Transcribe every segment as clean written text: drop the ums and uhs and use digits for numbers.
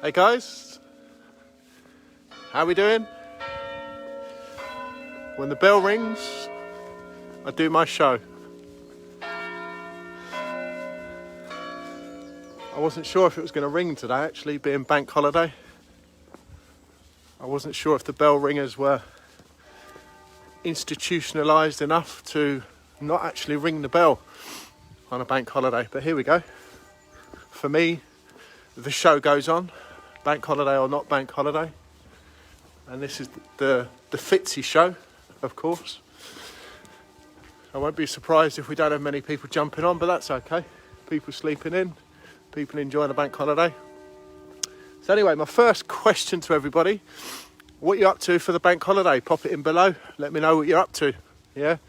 Hey guys, how we doing? When the bell rings, I do my show. I wasn't sure if it was going to ring today, actually, being bank holiday. I wasn't sure if the bell ringers were institutionalised enough to not actually ring the bell on a bank holiday, but here we go. For me, the show goes on, bank holiday or not bank holiday, and this is the Fitzy Show, of course. I won't be surprised if we don't have many people jumping on, but that's okay. People sleeping in, people enjoying a bank holiday. So anyway, my first question to everybody: what are you up to for the bank holiday? Pop it in below. Let me know what you're up to. Yeah.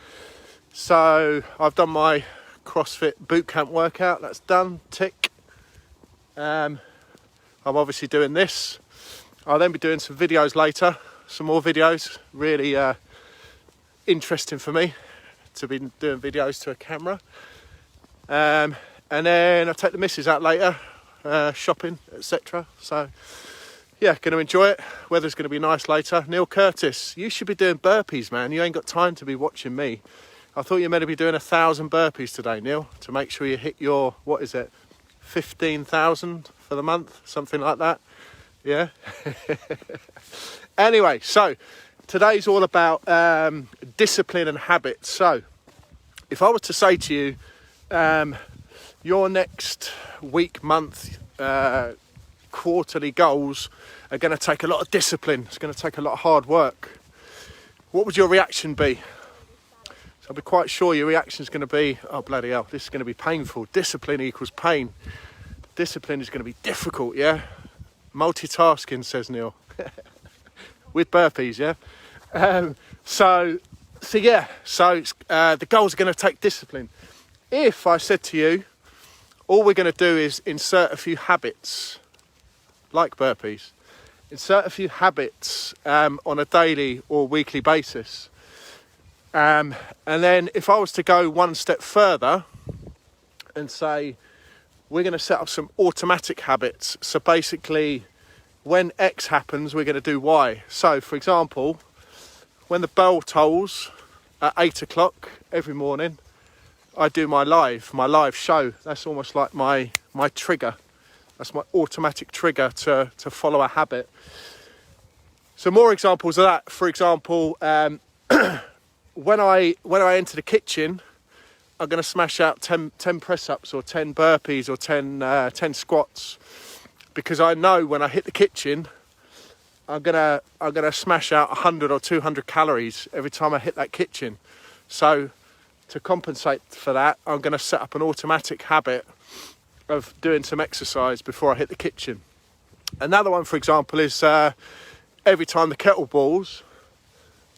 So I've done my CrossFit boot camp workout. That's done. Tick. I'm obviously doing this. I'll then be doing some videos later. Some more videos. Really interesting for me to be doing videos to a camera. And then I'll take the missus out later, shopping, etc. So yeah, going to enjoy it. Weather's going to be nice later. Neil Curtis, you should be doing burpees, man. You ain't got time to be watching me. I thought you were meant to be doing 1,000 burpees today, Neil, to make sure you hit your, 15,000 for the month, something like that. Yeah. Anyway, so today's all about discipline and habits. So if I was to say to you, your next week, month, quarterly goals are going to take a lot of discipline. It's going to take a lot of hard work. What would your reaction be? So I'll be quite sure your reaction is going to be, oh bloody hell, this is going to be painful. Discipline equals pain. Discipline is going to be difficult, yeah? Multitasking, says Neil. With burpees, yeah? So the goals are going to take discipline. If I said to you, all we're going to do is insert a few habits, like burpees, insert a few habits on a daily or weekly basis. And then if I was to go one step further and say, we're going to set up some automatic habits. So basically, when X happens, we're going to do Y. So for example, when the bell tolls at 8 o'clock every morning, I do my live show. That's almost like my trigger. That's my automatic trigger to follow a habit. So more examples of that. For example, when I enter the kitchen, I'm going to smash out 10 press-ups or 10 burpees or 10 squats, because I know when I hit the kitchen, I'm gonna smash out 100 or 200 calories every time I hit that kitchen. So to compensate for that, I'm going to set up an automatic habit of doing some exercise before I hit the kitchen. Another one, for example, is every time the kettle boils,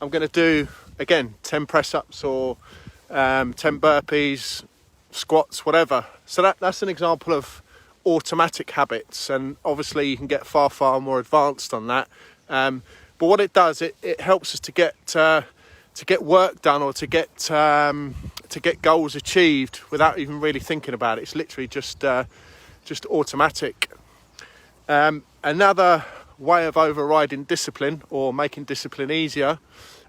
I'm going to do, again, 10 press-ups or 10 burpees, squats, whatever. So that's an example of automatic habits, and obviously you can get far more advanced on that. But what it does, it helps us to get work done or to get goals achieved without even really thinking about it. It's literally just automatic. Another way of overriding discipline or making discipline easier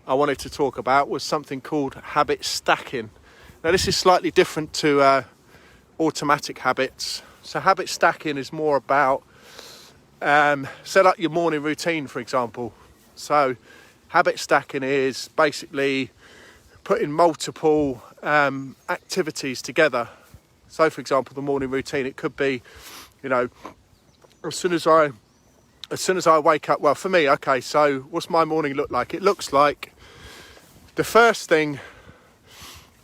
I wanted to talk about was something called habit stacking. Now this is slightly different to automatic habits. So habit stacking is more about set up your morning routine, for example. So habit stacking is basically putting multiple activities together. So for example, the morning routine, it could be, as soon as I wake up, well for me, okay, so what's my morning look like? It looks like the first thing,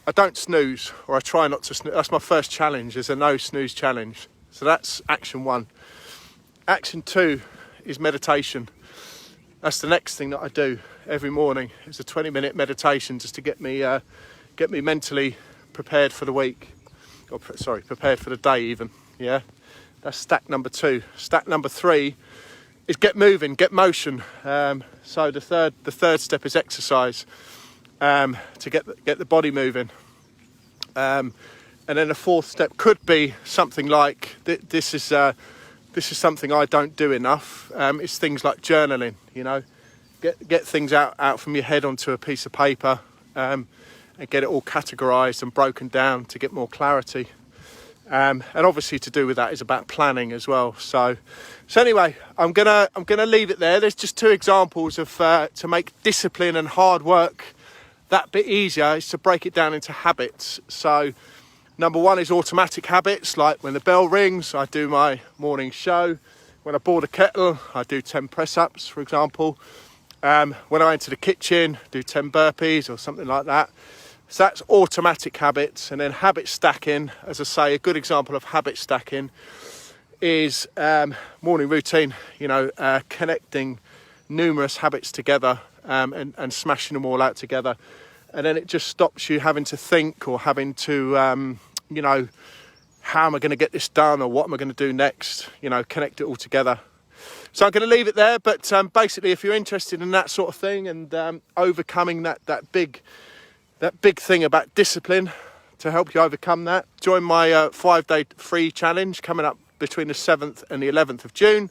I don't snooze, or I try not to snooze. That's my first challenge, is a no snooze challenge. So that's action 1. Action 2 is meditation. That's the next thing that I do every morning. It's a 20-minute meditation just to get me mentally prepared for the week. Prepared for the day even, yeah? That's stack number 2. Stack number 3 is get moving, get motion. So the third step is exercise. To get the body moving, and then the 4th step could be something like this is this is something I don't do enough. It's things like journaling, you know, get things out from your head onto a piece of paper, and get it all categorised and broken down to get more clarity. And obviously to do with that is about planning as well. So anyway, I'm gonna leave it there. There's just two examples of to make discipline and hard work that bit easier is to break it down into habits. So number one is automatic habits, like when the bell rings, I do my morning show. When I boil the kettle, I do 10 press-ups, for example. When I enter the kitchen, do 10 burpees or something like that. So that's automatic habits. And then habit stacking, as I say, a good example of habit stacking is morning routine, you know, connecting numerous habits together and smashing them all out together. And then it just stops you having to think or having to, you know, how am I going to get this done or what am I going to do next? You know, connect it all together. So I'm going to leave it there. But basically, if you're interested in that sort of thing and overcoming that big thing about discipline to help you overcome that, join my 5-day free challenge coming up between the 7th and the 11th of June.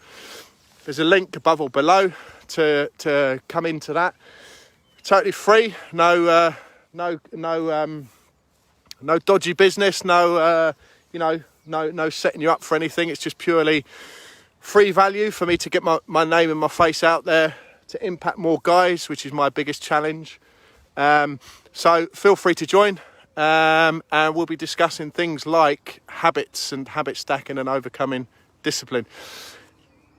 There's a link above or below to come into that. Totally free, no dodgy business, no setting you up for anything. It's just purely free value for me to get my name and my face out there to impact more guys, which is my biggest challenge. So feel free to join, and we'll be discussing things like habits and habit stacking and overcoming discipline.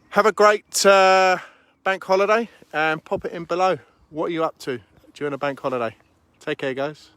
Have a great bank holiday and pop it in below. What are you up to during a bank holiday? Take care, guys.